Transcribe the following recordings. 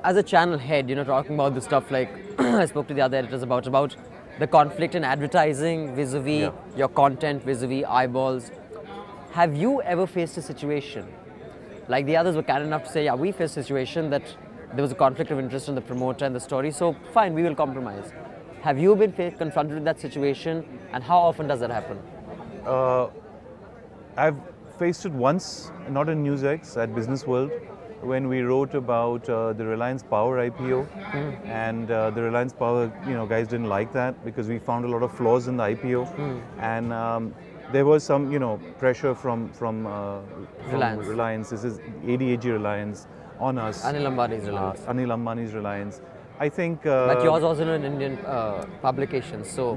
As a channel head, talking about the stuff like I spoke to the other editors about the conflict in advertising vis-a-vis your content, vis-a-vis eyeballs. Have you ever faced a situation like the others were kind enough to say, yeah, we faced a situation that there was a conflict of interest in the promoter and the story, so fine, we will compromise. Have you been confronted with that situation, and how often does that happen? I've faced it once, not in NewsX, at Business World, when we wrote about the Reliance Power IPO, and the Reliance Power, guys didn't like that because we found a lot of flaws in the IPO, and there was some, pressure from Reliance. This is ADAG Reliance on us. Anil Ambani's Reliance. Anil Ambani's Reliance. I think. But yours also an Indian publication, so.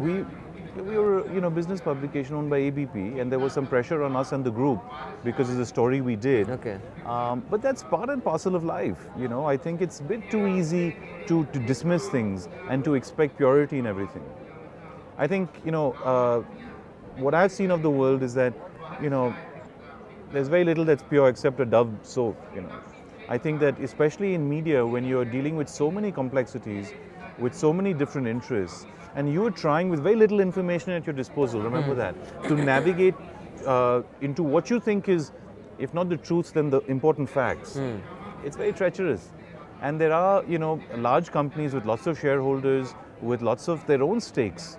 We were, business publication owned by ABP, and there was some pressure on us and the group because of the story we did. Okay. But that's part and parcel of life. I think it's a bit too easy to dismiss things and to expect purity in everything. I think, what I've seen of the world is that, there's very little that's pure except a Dove soap. I think that especially in media, when you're dealing with so many complexities, with so many different interests, and you're trying with very little information at your disposal, remember that, to navigate into what you think is, if not the truth, then the important facts. It's very treacherous. And there are, large companies with lots of shareholders, with lots of their own stakes.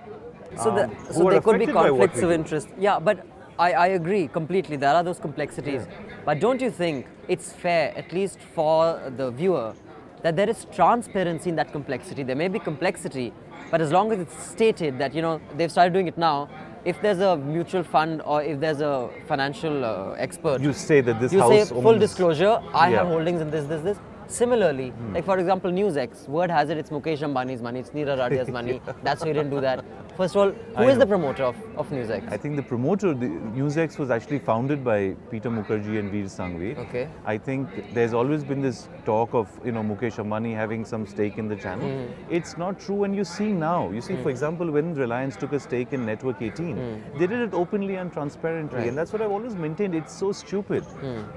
So there could be conflicts of interest. Yeah, but I agree completely. There are those complexities. But don't you think it's fair, at least for the viewer, that there is transparency in that complexity? There may be complexity, but as long as it's stated that, they've started doing it now, if there's a mutual fund or if there's a financial expert, you say that this you house say full disclosure, I have holdings in this. Similarly, like for example, NewsX, word has it, it's Mukesh Ambani's money, it's Neera Radia's money, that's why he didn't do that. First of all, who is the promoter of NewsX? I think the promoter, NewsX was actually founded by Peter Mukherjee and Veer Sanghvi. Okay. I think there's always been this talk of, Mukesh Ambani having some stake in the channel. It's not true, and you see now. You see, for example, when Reliance took a stake in Network 18, they did it openly and transparently, and that's what I've always maintained. It's so stupid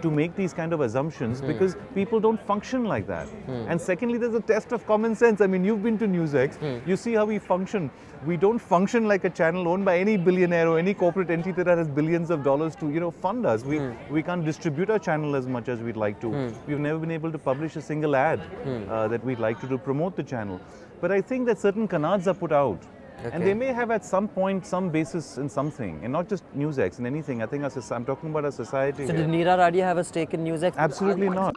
to make these kind of assumptions because people don't function like that. And secondly, there's a test of common sense. I mean, you've been to NewsX, you see how we function. We don't function like a channel owned by any billionaire or any corporate entity that has billions of dollars to, fund us. We can't distribute our channel as much as we'd like to. We've never been able to publish a single ad that we'd like to promote the channel. But I think that certain canards are put out. Okay. And they may have at some point some basis in something, and not just NewsX, in anything. I think I'm talking about our society. So did Neera Radia have a stake in NewsX? Absolutely not.